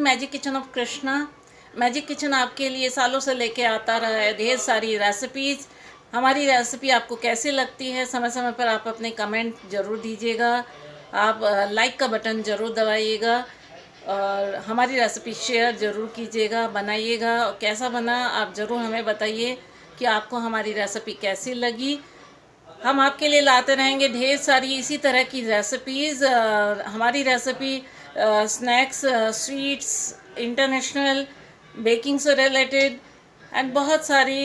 Magic kitchen of Krishna. Magic kitchen आपके लिए सालों से लेके आता रहा है ढेर सारी रेसिपीज़। हमारी रेसिपी आपको कैसी लगती है, समय समय पर आप अपने कमेंट ज़रूर दीजिएगा। आप लाइक का बटन ज़रूर दबाइएगा और हमारी रेसिपी शेयर ज़रूर कीजिएगा, बनाइएगा। और कैसा बना आप ज़रूर हमें बताइए कि आपको हमारी रेसिपी कैसी लगी। हम आपके लिए लाते रहेंगे ढेर सारी इसी तरह की रेसिपीज़। हमारी recipe snacks, sweets, international, baking से रिलेटेड एंड बहुत सारी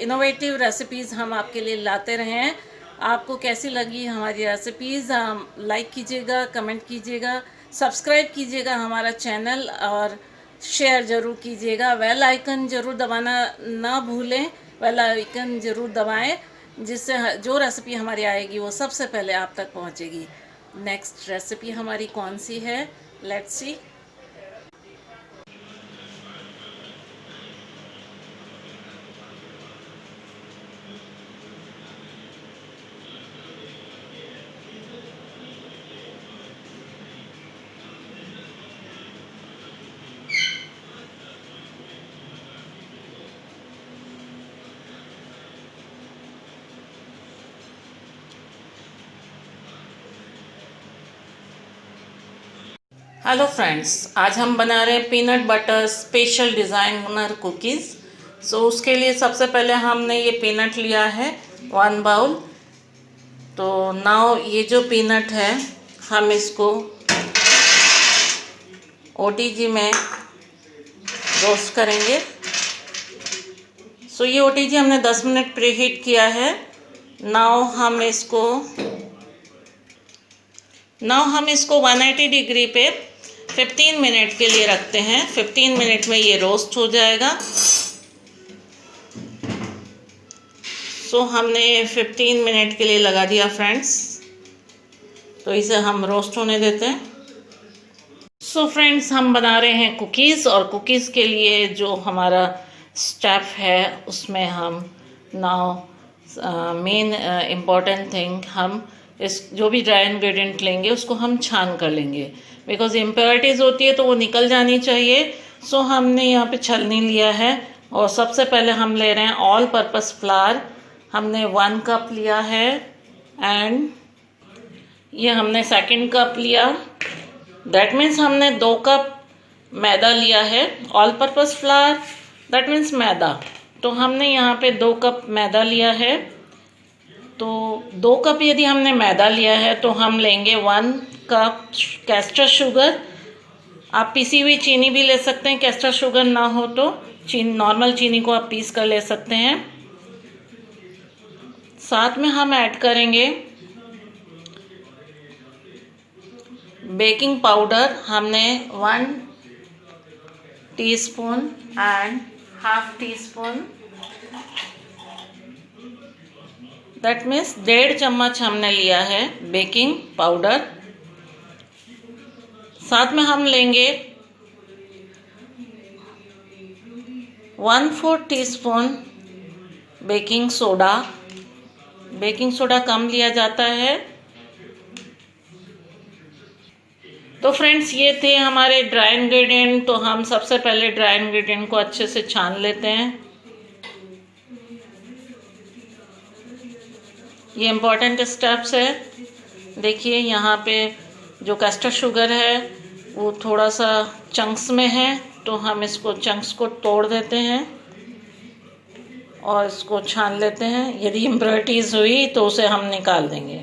इनोवेटिव रेसिपीज़ हम आपके लिए लाते रहे हैं। आपको कैसी लगी हमारी रेसिपीज़, लाइक कीजिएगा, कमेंट कीजिएगा, सब्सक्राइब कीजिएगा हमारा चैनल और शेयर ज़रूर कीजिएगा। बेल आइकन ज़रूर दबाना ना भूलें, बेल आइकन ज़रूर दबाएं, जिससे जो रेसिपी हमारी आएगी वो सबसे पहले आप तक पहुंचेगी। नेक्स्ट रेसिपी हमारी कौन सी है, लेट्स सी। हेलो फ्रेंड्स, आज हम बना रहे हैं peanut butter special designer cookies. So उसके लिए सबसे पहले हमने ये पीनट लिया है 1 बाउल। तो नाउ ये जो पीनट है हम इसको ओटीजी में रोस्ट करेंगे। सो ये ओटीजी हमने 10 मिनट प्रीहीट किया है। नाउ हम इसको 180 डिग्री पे 15 मिनट के लिए रखते हैं। 15 मिनट में ये रोस्ट हो जाएगा। सो हमने 15 मिनट के लिए लगा दिया फ्रेंड्स। तो इसे हम रोस्ट होने देते हैं। सो फ्रेंड्स, हम बना रहे हैं कुकीज़ और कुकीज़ के लिए जो हमारा स्टेप है उसमें हम नाउ मेन इम्पॉर्टेंट थिंग, हम इस जो भी ड्राई इंग्रेडिएंट लेंगे उसको हम छान कर लेंगे, बिकॉज इम्प्योरिटीज़ होती है तो वो निकल जानी चाहिए। सो हमने यहाँ पे छलनी लिया है और सबसे पहले हम ले रहे हैं ऑल पर्पस फ्लावर। हमने 1 कप लिया है एंड ये हमने 2nd कप लिया। दैट मीन्स हमने 2 कप मैदा लिया है। All purpose flour that means मैदा। तो हमने यहाँ पे 2 कप मैदा लिया है। तो 2 कप यदि हमने मैदा लिया है तो हम लेंगे 1 कप कैस्टर शुगर। आप पीसी हुई चीनी भी ले सकते हैं, कैस्टर शुगर ना हो तो नॉर्मल चीनी को आप पीस कर ले सकते हैं। साथ में हम ऐड करेंगे बेकिंग पाउडर। हमने 1 teaspoon and half tea spoon, that means 1.5 चम्मच हमने लिया है बेकिंग पाउडर। साथ में हम लेंगे 1/4 teaspoon baking soda. Baking soda कम लिया जाता है। तो फ्रेंड्स, ये थे हमारे ड्राई इंग्रेडिएंट। तो हम सबसे पहले ड्राई इंग्रेडिएंट को अच्छे से छान लेते हैं। ये इम्पॉर्टेंट स्टेप्स है। देखिए यहाँ पे जो कैस्टर शुगर है वो थोड़ा सा चंक्स में है, तो हम इसको चंक्स को तोड़ देते हैं और इसको छान लेते हैं। यदि इम्प्योरिटीज़ हुई तो उसे हम निकाल देंगे।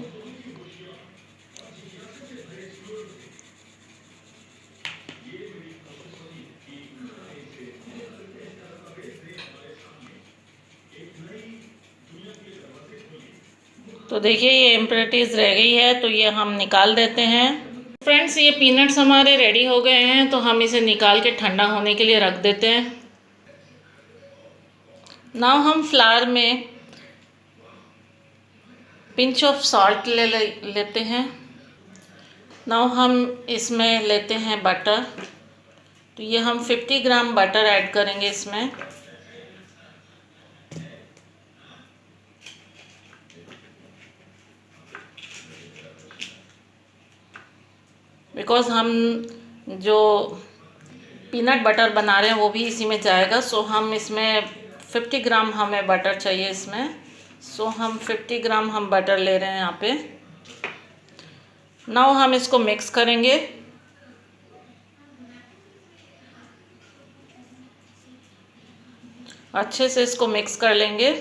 तो देखिए ये इम्प्योरिटीज़ रह गई है तो ये हम निकाल देते हैं। फ्रेंड्स, ये पीनट्स हमारे रेडी हो गए हैं, तो हम इसे निकाल के ठंडा होने के लिए रख देते हैं। नाउ हम फ्लावर में पिंच ऑफ सॉल्ट लेते हैं। नाउ हम इसमें लेते हैं बटर। तो ये हम 50 ग्राम बटर ऐड करेंगे इसमें। बिकॉज़ हम जो पीनट बटर बना रहे हैं वो भी इसी में जाएगा। सो हम इसमें 50 ग्राम हमें बटर चाहिए इसमें। सो हम 50 ग्राम हम बटर ले रहे हैं यहाँ पे। नाउ हम इसको मिक्स करेंगे। अच्छे से इसको मिक्स कर लेंगे।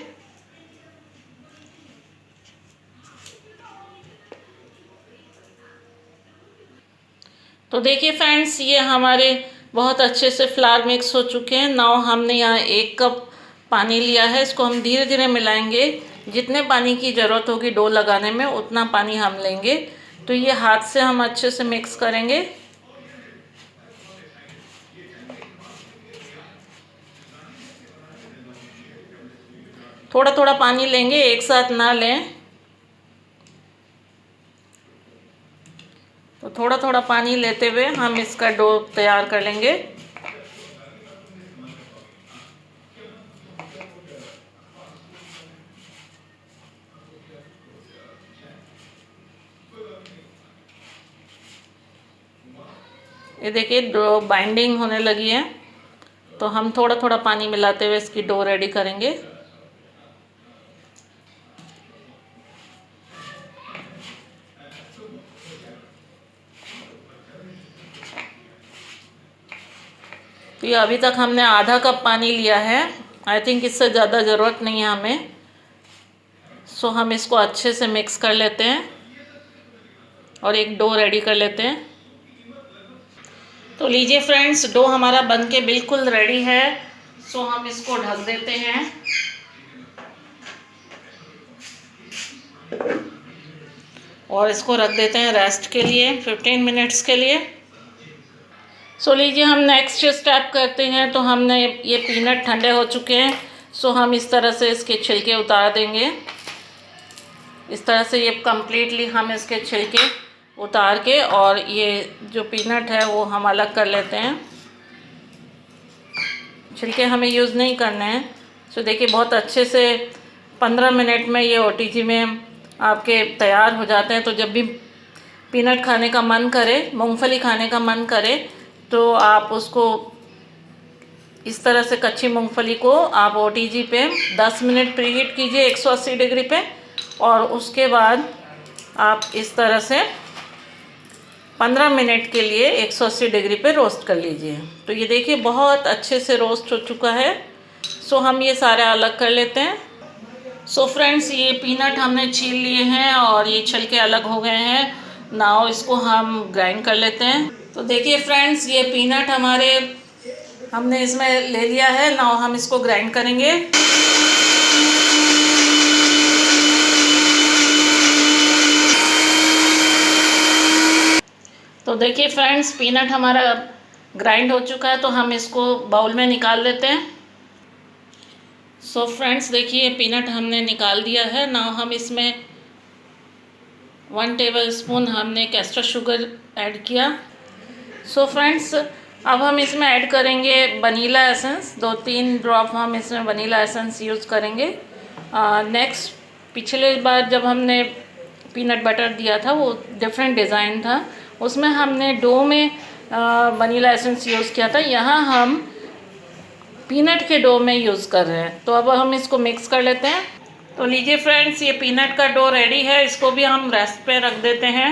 तो देखिए फ्रेंड्स, ये हमारे बहुत अच्छे से फ्लावर मिक्स हो चुके हैं। नाउ हमने यहाँ 1 कप पानी लिया है, इसको हम धीरे धीरे मिलाएंगे। जितने पानी की ज़रूरत होगी डो लगाने में उतना पानी हम लेंगे। तो ये हाथ से हम अच्छे से मिक्स करेंगे। थोड़ा थोड़ा पानी लेंगे, एक साथ ना लें। तो थोड़ा थोड़ा पानी लेते हुए हम इसका डो तैयार कर लेंगे। ये देखिए डो बाइंडिंग होने लगी है। तो हम थोड़ा थोड़ा पानी मिलाते हुए इसकी डो रेडी करेंगे। तो ये अभी तक हमने आधा कप पानी लिया है। आई थिंक इससे ज़्यादा ज़रूरत नहीं है हमें। सो हम इसको अच्छे से मिक्स कर लेते हैं और एक डो रेडी कर लेते हैं। तो लीजिए फ्रेंड्स, डो हमारा बनके बिल्कुल रेडी है। सो हम इसको ढक देते हैं। और इसको रख देते हैं रेस्ट के लिए 15 मिनट्स के लिए। सो लीजिए हम नेक्स्ट स्टेप करते हैं। तो हमने ये पीनट ठंडे हो चुके हैं। सो हम इस तरह से इसके छिलके उतार देंगे। इस तरह से ये कम्प्लीटली हम इसके छिलके उतार के और ये जो पीनट है वो हम अलग कर लेते हैं। छिलके हमें यूज़ नहीं करने हैं। सो देखिए बहुत अच्छे से 15 मिनट में ये OTG में आपके तैयार हो जाते हैं। तो जब भी पीनट खाने का मन करे, मूंगफली खाने का मन करे, तो आप उसको इस तरह से कच्ची मूंगफली को आप OTG पे 10 मिनट प्रीहीट कीजिए 180 डिग्री पे। और उसके बाद आप इस तरह से 15 मिनट के लिए 180 डिग्री पे रोस्ट कर लीजिए। तो ये देखिए बहुत अच्छे से रोस्ट हो चुका है। सो हम ये सारे अलग कर लेते हैं। सो फ्रेंड्स, ये पीनट हमने छील लिए हैं और ये छिलके अलग हो गए हैं। नाउ इसको हम ग्राइंड कर लेते हैं। तो देखिए फ्रेंड्स, ये पीनट हमने इसमें ले लिया है। नाउ हम इसको ग्राइंड करेंगे। तो देखिए फ्रेंड्स, पीनट हमारा ग्राइंड हो चुका है। तो हम इसको बाउल में निकाल लेते हैं। सो फ्रेंड्स देखिए पीनट हमने निकाल दिया है। नाउ हम इसमें 1 टेबलस्पून हमने कैस्टर शुगर ऐड किया। सो फ्रेंड्स, अब हम इसमें ऐड करेंगे वनीला एसेंस। 2-3 ड्रॉप हम इसमें वनीला एसेंस यूज़ करेंगे। नेक्स्ट, पिछले बार जब हमने पीनट बटर दिया था वो डिफरेंट डिज़ाइन था, उसमें हमने डो में वनीला एसेंस यूज़ किया था। यहाँ हम पीनट के डो में यूज़ कर रहे हैं। तो अब हम इसको मिक्स कर लेते हैं। तो लीजिए फ्रेंड्स, ये पीनट का डो रेडी है। इसको भी हम रेस्ट पे रख देते हैं।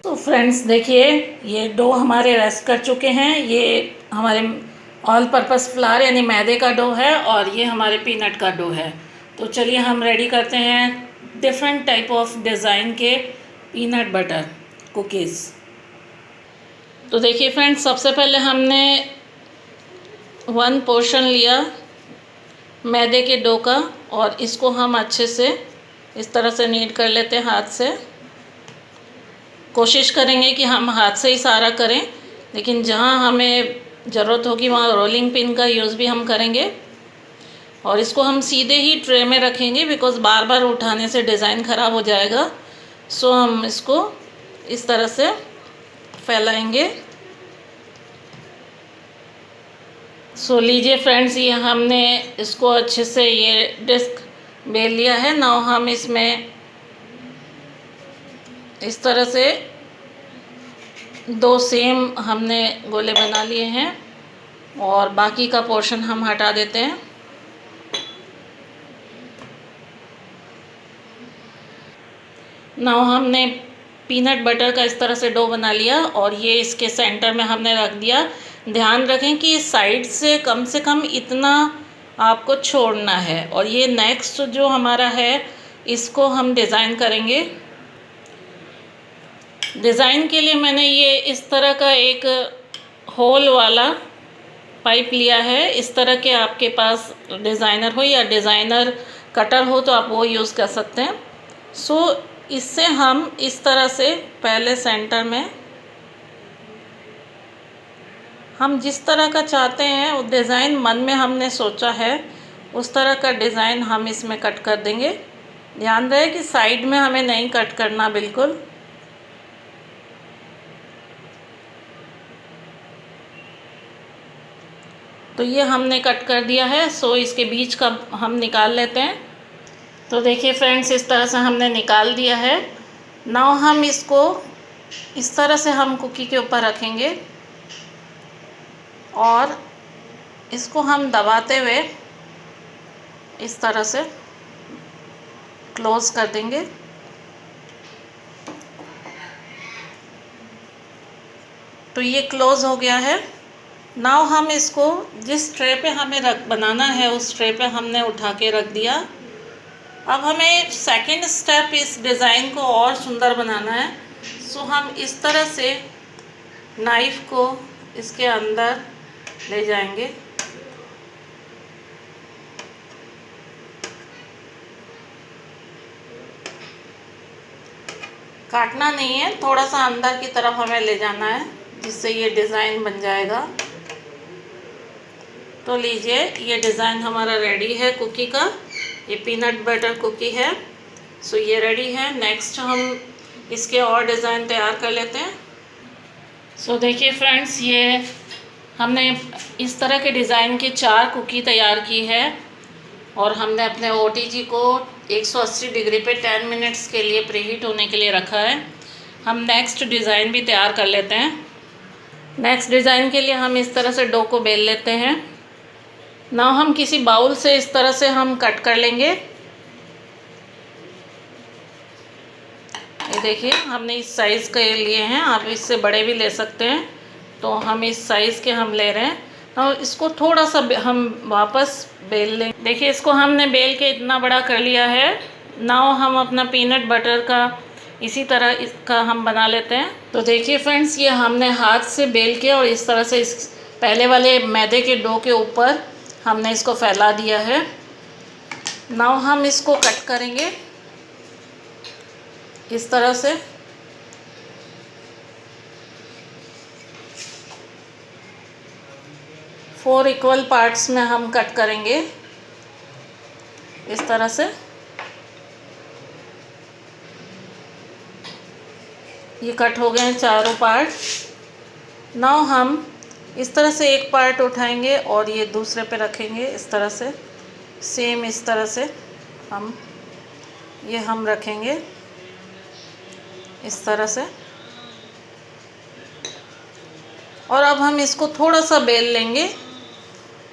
तो फ्रेंड्स देखिए ये डो हमारे रेस्ट कर चुके हैं। ये हमारे ऑल पर्पस फ्लावर यानी मैदे का डो है और ये हमारे पीनट का डो है। तो चलिए हम रेडी करते हैं डिफरेंट टाइप ऑफ डिज़ाइन के पीनट बटर कुकीज़। तो देखिए फ्रेंड्स, सबसे पहले हमने 1 पोर्शन लिया मैदे के डो का और इसको हम अच्छे से इस तरह से नीड कर लेते हैं हाथ से। कोशिश करेंगे कि हम हाथ से ही सारा करें, लेकिन जहाँ हमें ज़रूरत होगी वहाँ रोलिंग पिन का यूज़ भी हम करेंगे। और इसको हम सीधे ही ट्रे में रखेंगे बिकॉज़ बार बार उठाने से डिज़ाइन ख़राब हो जाएगा। सो हम इसको इस तरह से फैलाएंगे। सो लीजिए फ्रेंड्स, ये हमने इसको अच्छे से ये डिस्क बेल लिया है। नाउ हम इसमें इस तरह से दो सेम हमने गोले बना लिए हैं और बाकी का पोर्शन हम हटा देते हैं। नाउ हमने पीनट बटर का इस तरह से डो बना लिया और ये इसके सेंटर में हमने रख दिया। ध्यान रखें कि साइड से कम इतना आपको छोड़ना है। और ये नेक्स्ट जो हमारा है इसको हम डिज़ाइन करेंगे। डिज़ाइन के लिए मैंने ये इस तरह का एक होल वाला पाइप लिया है। इस तरह के आपके पास डिज़ाइनर हो या डिज़ाइनर कटर हो तो आप वो यूज़ कर सकते हैं। सो इससे हम इस तरह से पहले सेंटर में हम जिस तरह का चाहते हैं वो डिज़ाइन मन में हमने सोचा है उस तरह का डिज़ाइन हम इसमें कट कर देंगे। ध्यान रहे कि साइड में हमें नहीं कट करना बिल्कुल। तो ये हमने कट कर दिया है। सो इसके बीच का हम निकाल लेते हैं। तो देखिए फ्रेंड्स, इस तरह से हमने निकाल दिया है। नाउ हम इसको इस तरह से हम कुकी के ऊपर रखेंगे और इसको हम दबाते हुए इस तरह से क्लोज़ कर देंगे। तो ये क्लोज़ हो गया है। नाउ हम इसको जिस ट्रे पे हमें बनाना है उस ट्रे पे हमने उठा के रख दिया। अब हमें सेकंड स्टेप इस डिज़ाइन को और सुंदर बनाना है। सो हम इस तरह से नाइफ़ को इसके अंदर ले जाएंगे। काटना नहीं है, थोड़ा सा अंदर की तरफ हमें ले जाना है जिससे ये डिज़ाइन बन जाएगा। तो लीजिए, ये डिज़ाइन हमारा रेडी है कुकी का। ये पीनट बटर कुकी है। सो ये रेडी है। नेक्स्ट हम इसके और डिज़ाइन तैयार कर लेते हैं। सो देखिए फ्रेंड्स, ये हमने इस तरह के डिज़ाइन के 4 कुकी तैयार की है और हमने अपने OTG को 180 डिग्री पे 10 मिनट्स के लिए प्रीहीट होने के लिए रखा है। हम नेक्स्ट डिज़ाइन भी तैयार कर लेते हैं। नेक्स्ट डिज़ाइन के लिए हम इस तरह से डो को बेल लेते हैं। नाउ हम किसी बाउल से इस तरह से हम कट कर लेंगे। ये देखिए, हमने इस साइज़ के लिए हैं, आप इससे बड़े भी ले सकते हैं। तो हम इस साइज़ के हम ले रहे हैं और इसको थोड़ा सा हम वापस बेल लें। देखिए, इसको हमने बेल के इतना बड़ा कर लिया है। नाउ हम अपना पीनट बटर का इसी तरह इसका हम बना लेते हैं। तो देखिए फ्रेंड्स, ये हमने हाथ से बेल के और इस तरह से इस पहले वाले मैदे के डो के ऊपर हमने इसको फैला दिया है। नाउ हम इसको कट करेंगे इस तरह से। फोर इक्वल पार्ट्स में हम कट करेंगे इस तरह से। ये कट हो गए हैं चारों पार्ट। नाउ हम इस तरह से एक पार्ट उठाएंगे और ये दूसरे पे रखेंगे इस तरह से। सेम इस तरह से हम रखेंगे इस तरह से। और अब हम इसको थोड़ा सा बेल लेंगे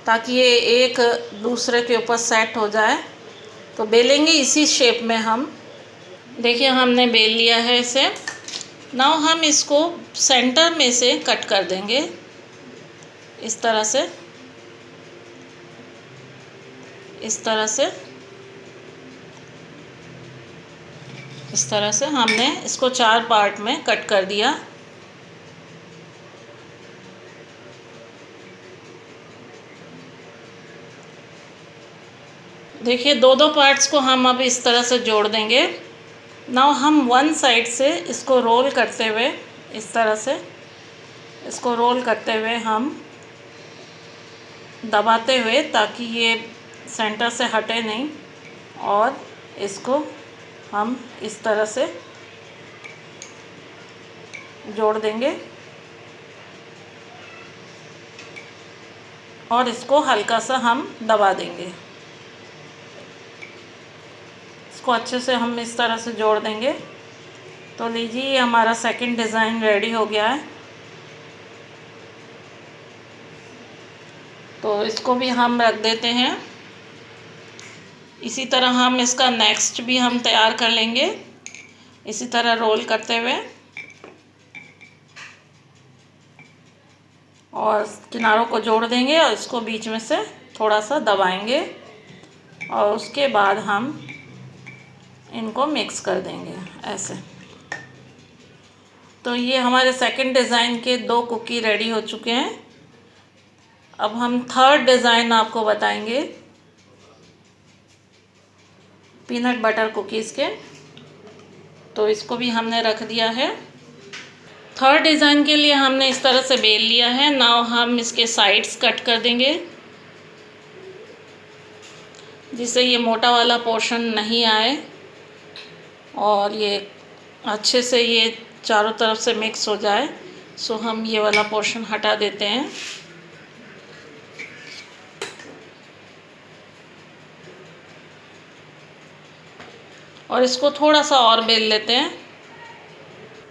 ताकि ये एक दूसरे के ऊपर सेट हो जाए। तो बेलेंगे इसी शेप में हम। देखिए, हमने बेल लिया है इसे। नाउ हम इसको सेंटर में से कट कर देंगे इस तरह से, इस तरह से, इस तरह से हमने इसको 4 पार्ट में कट कर दिया। देखिए, दो पार्ट्स को हम अब इस तरह से जोड़ देंगे। नाउ हम वन साइड से इसको रोल करते हुए इस तरह से इसको रोल करते हुए हम दबाते हुए, ताकि ये सेंटर से हटे नहीं, और इसको हम इस तरह से जोड़ देंगे और इसको हल्का सा हम दबा देंगे। इसको अच्छे से हम इस तरह से जोड़ देंगे। तो लीजिए, ये हमारा सेकंड डिज़ाइन रेडी हो गया है। तो इसको भी हम रख देते हैं। इसी तरह हम इसका नेक्स्ट भी हम तैयार कर लेंगे, इसी तरह रोल करते हुए, और किनारों को जोड़ देंगे और इसको बीच में से थोड़ा सा दबाएंगे और उसके बाद हम इनको मिक्स कर देंगे ऐसे। तो ये हमारे सेकंड डिज़ाइन के 2 कुकी रेडी हो चुके हैं। अब हम थर्ड डिज़ाइन आपको बताएंगे पीनट बटर कुकीज़ के। तो इसको भी हमने रख दिया है। थर्ड डिज़ाइन के लिए हमने इस तरह से बेल लिया है। नाउ हम इसके साइड्स कट कर देंगे जिससे ये मोटा वाला पोर्शन नहीं आए और ये अच्छे से ये चारों तरफ से मिक्स हो जाए। सो हम ये वाला पोर्शन हटा देते हैं। और इसको थोड़ा सा और बेल लेते हैं।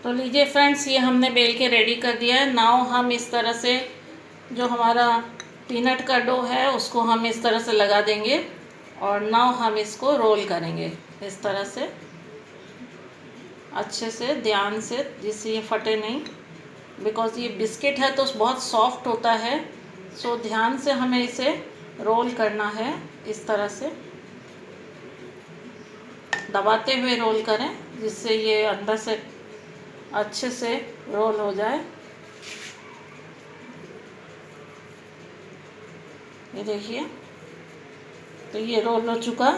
तो लीजिए फ्रेंड्स, ये हमने बेल के रेडी कर दिया है। नाउ हम इस तरह से जो हमारा पीनट का डो है उसको हम इस तरह से लगा देंगे और नाउ हम इसको रोल करेंगे इस तरह से अच्छे से, ध्यान से, जिससे ये फटे नहीं, बिकॉज़ ये बिस्किट है तो बहुत सॉफ्ट होता है। सो ध्यान से हमें इसे रोल करना है, इस तरह से दबाते हुए रोल करें जिससे ये अंदर से अच्छे से रोल हो जाए। ये देखिए, तो ये रोल हो चुका।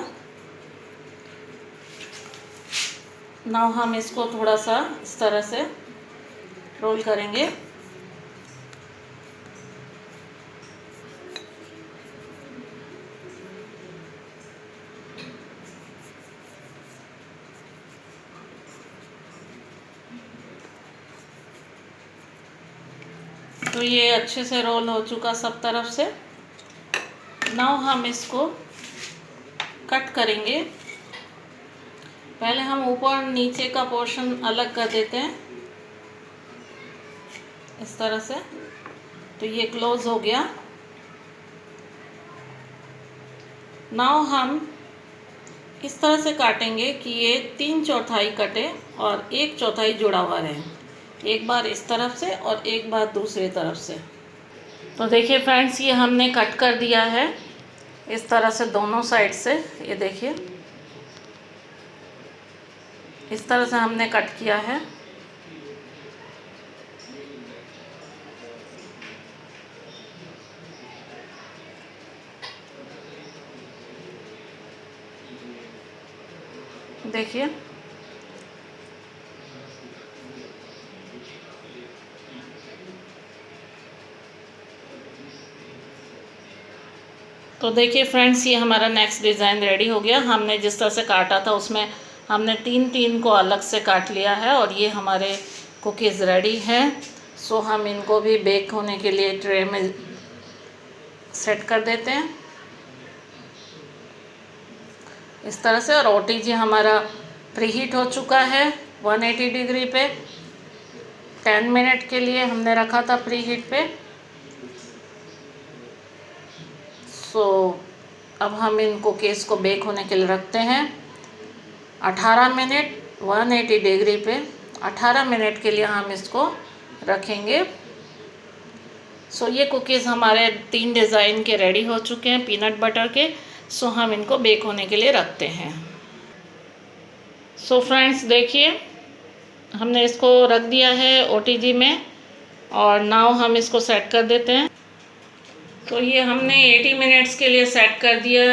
नाउ हम इसको थोड़ा सा इस तरह से रोल करेंगे। तो ये अच्छे से रोल हो चुका सब तरफ से। नाउ हम इसको कट करेंगे। पहले हम ऊपर नीचे का पोर्शन अलग कर देते हैं इस तरह से। तो ये क्लोज हो गया। नाउ हम इस तरह से काटेंगे कि ये 3/4 कटे और 1/4 जुड़ा हुआ रहे, एक बार इस तरफ से और एक बार दूसरी तरफ से। तो देखिए फ्रेंड्स, ये हमने कट कर दिया है इस तरह से दोनों साइड से। ये देखिए, इस तरह से हमने कट किया है। देखिए, तो देखिए फ्रेंड्स, ये हमारा नेक्स्ट डिज़ाइन रेडी हो गया। हमने जिस तरह से काटा था उसमें हमने 3-3 को अलग से काट लिया है और ये हमारे कुकीज़ रेडी हैं। सो हम इनको भी बेक होने के लिए ट्रे में सेट कर देते हैं इस तरह से। और ओटीजी हमारा प्रीहीट हो चुका है 180 डिग्री पे। 10 मिनट के लिए हमने रखा था प्रीहीट पे। सो अब हम इन कुकीज़ को बेक होने के लिए रखते हैं 18 मिनट 180 डिग्री पे। 18 मिनट के लिए हम इसको रखेंगे। सो ये कुकीज़ हमारे 3 डिज़ाइन के रेडी हो चुके हैं पीनट बटर के। सो हम इनको बेक होने के लिए रखते हैं। सो फ्रेंड्स देखिए, हमने इसको रख दिया है ओटीजी में और नाउ हम इसको सेट कर देते हैं। तो ये हमने 80 मिनट्स के लिए सेट कर दिया,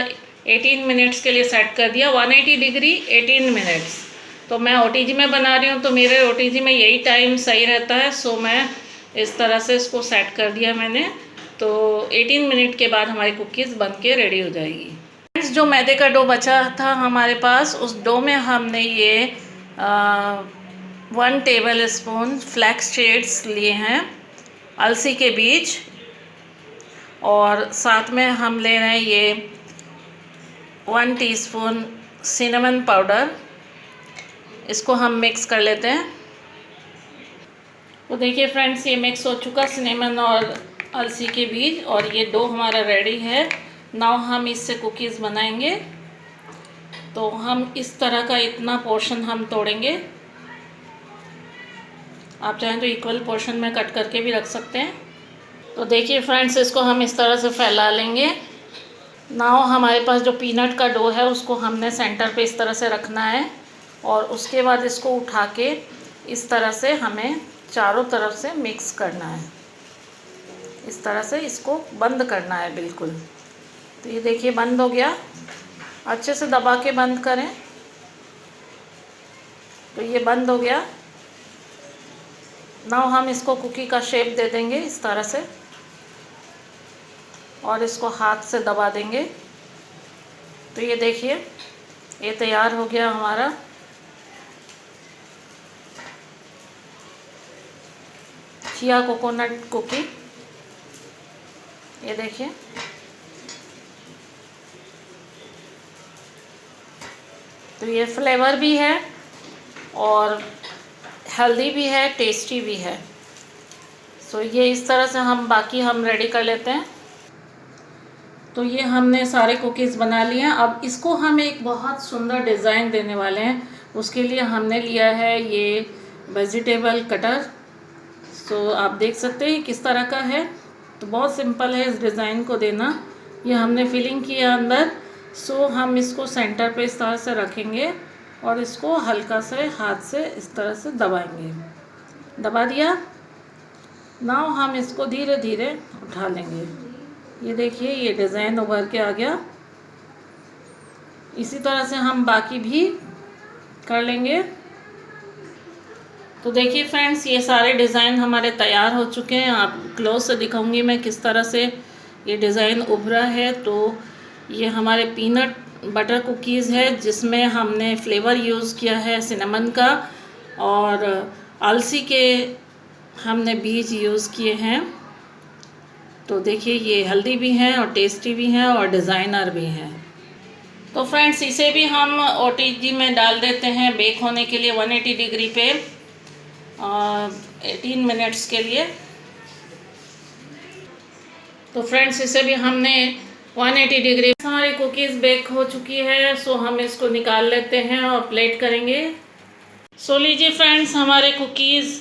18 मिनट्स के लिए सेट कर दिया, 180 डिग्री 18 मिनट्स। तो मैं ओटीजी में बना रही हूँ तो मेरे ओटीजी में यही टाइम सही रहता है। सो मैं इस तरह से इसको सेट कर दिया मैंने। तो 18 मिनट के बाद हमारी कुकीज़ बन के रेडी हो जाएगी। फ्रेंड्स, जो मैदे का डो बचा था हमारे पास, उस डो में हमने ये 1 टेबल स्पून फ्लैक्स सीड्स लिए हैं, अलसी के बीज, और साथ में हम ले रहे हैं ये 1 टीस्पून सिनेमन पाउडर। इसको हम मिक्स कर लेते हैं। तो देखिए फ्रेंड्स, ये मिक्स हो चुका सिनेमन और अलसी के बीज, और ये डो हमारा रेडी है। नाउ हम इससे कुकीज़ बनाएंगे। तो हम इस तरह का इतना पोर्शन हम तोड़ेंगे। आप चाहें तो इक्वल पोर्शन में कट करके भी रख सकते हैं। तो देखिए फ्रेंड्स, इसको हम इस तरह से फैला लेंगे। नाउ हमारे पास जो पीनट का डो है उसको हमने सेंटर पे इस तरह से रखना है, और उसके बाद इसको उठा के इस तरह से हमें चारों तरफ से मिक्स करना है। इस तरह से इसको बंद करना है बिल्कुल। तो ये देखिए बंद हो गया। अच्छे से दबा के बंद करें। तो ये बंद हो गया। नाउ हम इसको कुकी का शेप दे देंगे इस तरह से, और इसको हाथ से दबा देंगे। तो ये देखिए ये तैयार हो गया हमारा चिया कोकोनट कुकी। ये देखिए तो ये फ्लेवर भी है और हेल्दी भी है, टेस्टी भी है। सो ये इस तरह से हम रेडी कर लेते हैं। तो ये हमने सारे कुकीज़ बना लिए हैं। अब इसको हम एक बहुत सुंदर डिज़ाइन देने वाले हैं। उसके लिए हमने लिया है ये वेजिटेबल कटर। सो आप देख सकते हैं किस तरह का है। तो बहुत सिंपल है इस डिज़ाइन को देना। ये हमने फिलिंग किया अंदर। सो हम इसको सेंटर पे इस तरह से रखेंगे और इसको हल्का से हाथ से इस तरह से दबाएंगे। दबा दिया। नाउ हम इसको धीरे धीरे उठा लेंगे। ये देखिए ये डिज़ाइन उभर के आ गया। इसी तरह से हम बाकी भी कर लेंगे। तो देखिए फ्रेंड्स, ये सारे डिज़ाइन हमारे तैयार हो चुके हैं। आप क्लोज से दिखाऊंगी मैं किस तरह से ये डिज़ाइन उभरा है। तो ये हमारे पीनट बटर कुकीज़ है जिसमें हमने फ्लेवर यूज़ किया है सिनेमन का, और अलसी के हमने बीज यूज़ किए हैं। तो देखिए ये हेल्दी भी हैं और टेस्टी भी हैं और डिज़ाइनर भी हैं। तो फ्रेंड्स, इसे भी हम ओटीजी में डाल देते हैं बेक होने के लिए 180 डिग्री पे 18 मिनट्स के लिए। तो फ्रेंड्स, इसे भी हमने 180 डिग्री। हमारी कुकीज़ बेक हो चुकी है। सो हम इसको निकाल लेते हैं और प्लेट करेंगे। सो लीजिए फ्रेंड्स, हमारे कुकीज़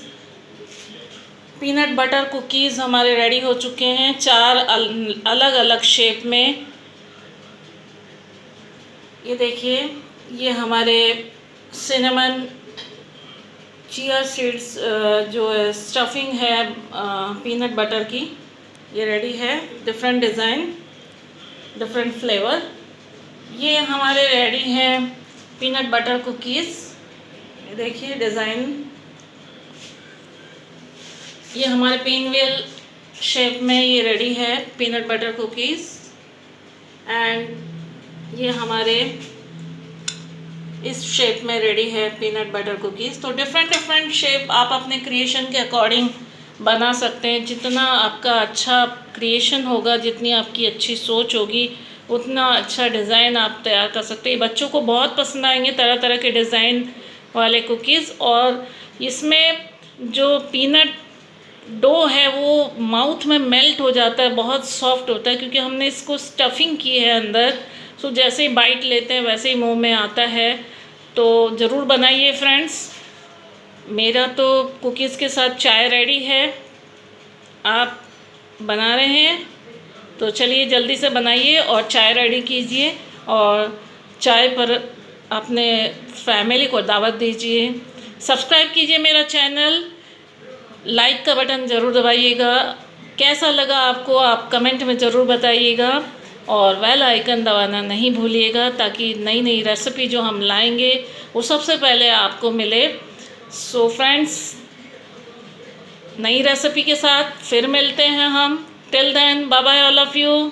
पीनट बटर कुकीज़ हमारे रेडी हो चुके हैं 4 अलग अलग शेप में। ये देखिए ये हमारे सिनेमन चिया सीड्स जो स्टफिंग है पीनट बटर की, ये रेडी है। Different design, different flavour. ये हमारे रेडी हैं पीनट बटर कुकीज़। ये देखिए डिज़ाइन, ये हमारे पिनवेल शेप में ये रेडी है पीनट बटर कुकीज़। एंड ये हमारे इस शेप में रेडी है पीनट बटर कुकीज़। तो डिफरेंट शेप आप अपने क्रिएशन के अकॉर्डिंग बना सकते हैं। जितना आपका अच्छा क्रिएशन होगा, जितनी आपकी अच्छी सोच होगी, उतना अच्छा डिज़ाइन आप तैयार कर सकते हैं। बच्चों को बहुत पसंद आएंगे तरह तरह के डिज़ाइन वाले कुकीज़। और इसमें जो पीनट डो है वो माउथ में मेल्ट हो जाता है, बहुत सॉफ्ट होता है क्योंकि हमने इसको स्टफिंग की है अंदर। सो जैसे ही बाइट लेते हैं वैसे ही मुंह में आता है। तो ज़रूर बनाइए फ्रेंड्स। मेरा तो कुकीज़ के साथ चाय रेडी है। आप बना रहे हैं तो चलिए जल्दी से बनाइए और चाय रेडी कीजिए, और चाय पर अपने फैमिली को दावत दीजिए। सब्सक्राइब कीजिए मेरा चैनल, लाइक का बटन ज़रूर दबाइएगा। कैसा लगा आपको आप कमेंट में ज़रूर बताइएगा, और बेल आइकन दबाना नहीं भूलिएगा ताकि नई नई रेसिपी जो हम लाएंगे वो सबसे पहले आपको मिले। सो फ्रेंड्स, नई रेसिपी के साथ फिर मिलते हैं हम। Till then bye bye all of you.